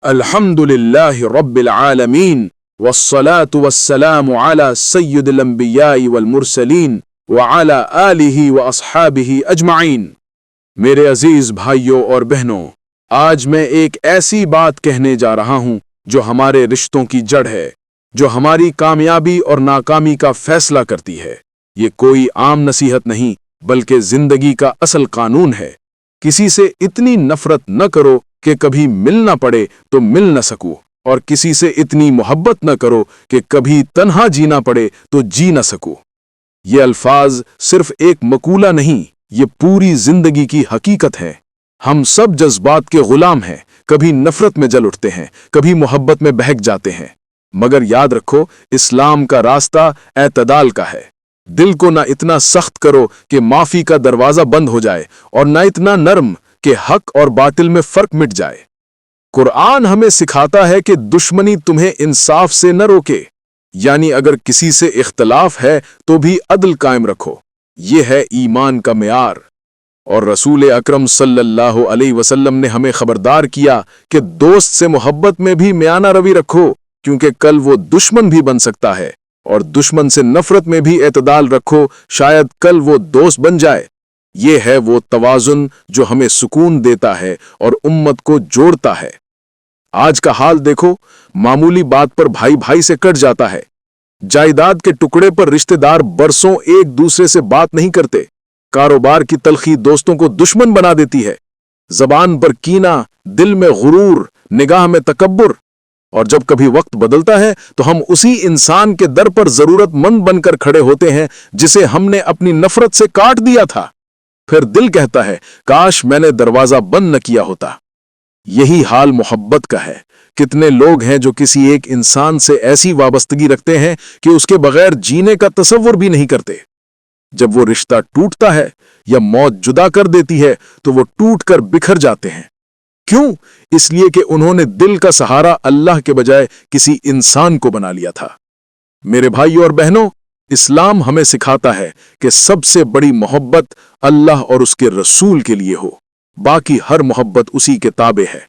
الحمدللہ رب العالمین والصلاة والسلام علی سید الانبیاء والمرسلین وعلی آلہ واصحابہ اجمعین۔ میرے عزیز بھائیوں اور بہنوں، آج میں ایک ایسی بات کہنے جا رہا ہوں جو ہمارے رشتوں کی جڑ ہے، جو ہماری کامیابی اور ناکامی کا فیصلہ کرتی ہے۔ یہ کوئی عام نصیحت نہیں بلکہ زندگی کا اصل قانون ہے۔ کسی سے اتنی نفرت نہ کرو کہ کبھی مل نہ پڑے تو مل نہ سکو، اور کسی سے اتنی محبت نہ کرو کہ کبھی تنہا جینا پڑے تو جی نہ سکو۔ یہ الفاظ صرف ایک مقولہ نہیں، یہ پوری زندگی کی حقیقت ہے۔ ہم سب جذبات کے غلام ہیں، کبھی نفرت میں جل اٹھتے ہیں، کبھی محبت میں بہک جاتے ہیں، مگر یاد رکھو، اسلام کا راستہ اعتدال کا ہے۔ دل کو نہ اتنا سخت کرو کہ معافی کا دروازہ بند ہو جائے، اور نہ اتنا نرم کہ حق اور باطل میں فرق مٹ جائے۔ قرآن ہمیں سکھاتا ہے کہ دشمنی تمہیں انصاف سے نہ روکے، یعنی اگر کسی سے اختلاف ہے تو بھی عدل قائم رکھو۔ یہ ہے ایمان کا معیار۔ اور رسول اکرم صلی اللہ علیہ وسلم نے ہمیں خبردار کیا کہ دوست سے محبت میں بھی میانہ روی رکھو، کیونکہ کل وہ دشمن بھی بن سکتا ہے، اور دشمن سے نفرت میں بھی اعتدال رکھو، شاید کل وہ دوست بن جائے۔ یہ ہے وہ توازن جو ہمیں سکون دیتا ہے اور امت کو جوڑتا ہے۔ آج کا حال دیکھو، معمولی بات پر بھائی بھائی سے کٹ جاتا ہے، جائیداد کے ٹکڑے پر رشتہ دار برسوں ایک دوسرے سے بات نہیں کرتے، کاروبار کی تلخی دوستوں کو دشمن بنا دیتی ہے، زبان پر کینہ، دل میں غرور، نگاہ میں تکبر، اور جب کبھی وقت بدلتا ہے تو ہم اسی انسان کے در پر ضرورت مند بن کر کھڑے ہوتے ہیں جسے ہم نے اپنی نفرت سے کاٹ دیا تھا۔ پھر دل کہتا ہے کاش میں نے دروازہ بند نہ کیا ہوتا۔ یہی حال محبت کا ہے۔ کتنے لوگ ہیں جو کسی ایک انسان سے ایسی وابستگی رکھتے ہیں کہ اس کے بغیر جینے کا تصور بھی نہیں کرتے۔ جب وہ رشتہ ٹوٹتا ہے یا موت جدا کر دیتی ہے تو وہ ٹوٹ کر بکھر جاتے ہیں۔ کیوں؟ اس لیے کہ انہوں نے دل کا سہارا اللہ کے بجائے کسی انسان کو بنا لیا تھا۔ میرے بھائیوں اور بہنوں، اسلام ہمیں سکھاتا ہے کہ سب سے بڑی محبت اللہ اور اس کے رسول کے لیے ہو، باقی ہر محبت اسی کے تابع ہے۔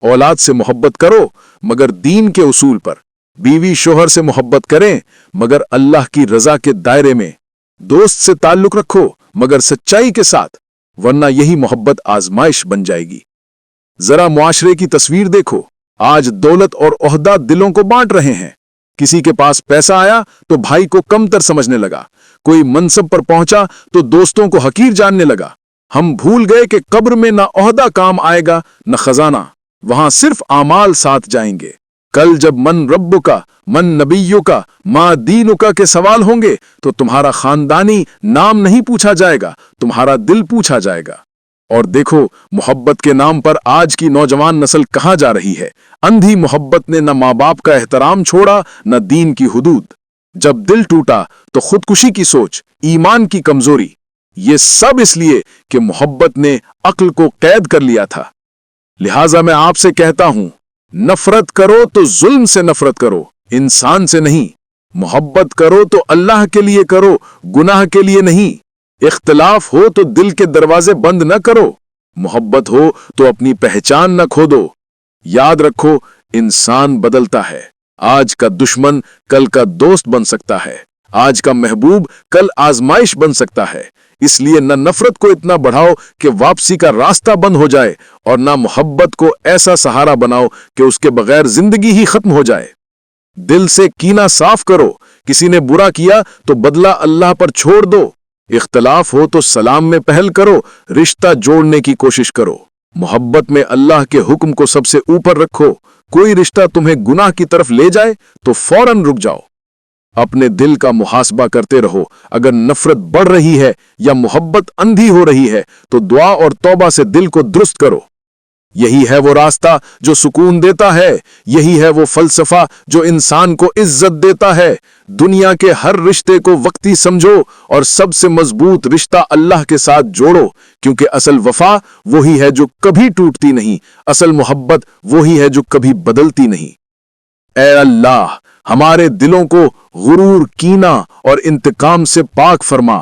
اولاد سے محبت کرو مگر دین کے اصول پر، بیوی شوہر سے محبت کریں مگر اللہ کی رضا کے دائرے میں، دوست سے تعلق رکھو مگر سچائی کے ساتھ، ورنہ یہی محبت آزمائش بن جائے گی۔ ذرا معاشرے کی تصویر دیکھو، آج دولت اور عہدہ دلوں کو بانٹ رہے ہیں۔ کسی کے پاس پیسہ آیا تو بھائی کو کمتر سمجھنے لگا، کوئی منصب پر پہنچا تو دوستوں کو حقیر جاننے لگا۔ ہم بھول گئے کہ قبر میں نہ عہدہ کام آئے گا نہ خزانہ، وہاں صرف اعمال ساتھ جائیں گے۔ کل جب من ربک کا، من نبیوں کا، ما دینوں کا کے سوال ہوں گے تو تمہارا خاندانی نام نہیں پوچھا جائے گا، تمہارا دل پوچھا جائے گا۔ اور دیکھو محبت کے نام پر آج کی نوجوان نسل کہاں جا رہی ہے۔ اندھی محبت نے نہ ماں باپ کا احترام چھوڑا نہ دین کی حدود۔ جب دل ٹوٹا تو خودکشی کی سوچ، ایمان کی کمزوری، یہ سب اس لیے کہ محبت نے عقل کو قید کر لیا تھا۔ لہٰذا میں آپ سے کہتا ہوں، نفرت کرو تو ظلم سے نفرت کرو، انسان سے نہیں۔ محبت کرو تو اللہ کے لیے کرو، گناہ کے لیے نہیں۔ اختلاف ہو تو دل کے دروازے بند نہ کرو، محبت ہو تو اپنی پہچان نہ کھو۔ یاد رکھو، انسان بدلتا ہے، آج کا دشمن کل کا دوست بن سکتا ہے، آج کا محبوب کل آزمائش بن سکتا ہے۔ اس لیے نہ نفرت کو اتنا بڑھاؤ کہ واپسی کا راستہ بند ہو جائے، اور نہ محبت کو ایسا سہارا بناؤ کہ اس کے بغیر زندگی ہی ختم ہو جائے۔ دل سے کینہ صاف کرو، کسی نے برا کیا تو بدلہ اللہ پر چھوڑ دو۔ اختلاف ہو تو سلام میں پہل کرو، رشتہ جوڑنے کی کوشش کرو۔ محبت میں اللہ کے حکم کو سب سے اوپر رکھو۔ کوئی رشتہ تمہیں گناہ کی طرف لے جائے تو فوراً رک جاؤ۔ اپنے دل کا محاسبہ کرتے رہو، اگر نفرت بڑھ رہی ہے یا محبت اندھی ہو رہی ہے تو دعا اور توبہ سے دل کو درست کرو۔ یہی ہے وہ راستہ جو سکون دیتا ہے، یہی ہے وہ فلسفہ جو انسان کو عزت دیتا ہے۔ دنیا کے ہر رشتے کو وقتی سمجھو اور سب سے مضبوط رشتہ اللہ کے ساتھ جوڑو، کیونکہ اصل وفا وہی ہے جو کبھی ٹوٹتی نہیں، اصل محبت وہی ہے جو کبھی بدلتی نہیں۔ اے اللہ، ہمارے دلوں کو غرور، کینہ اور انتقام سے پاک فرما۔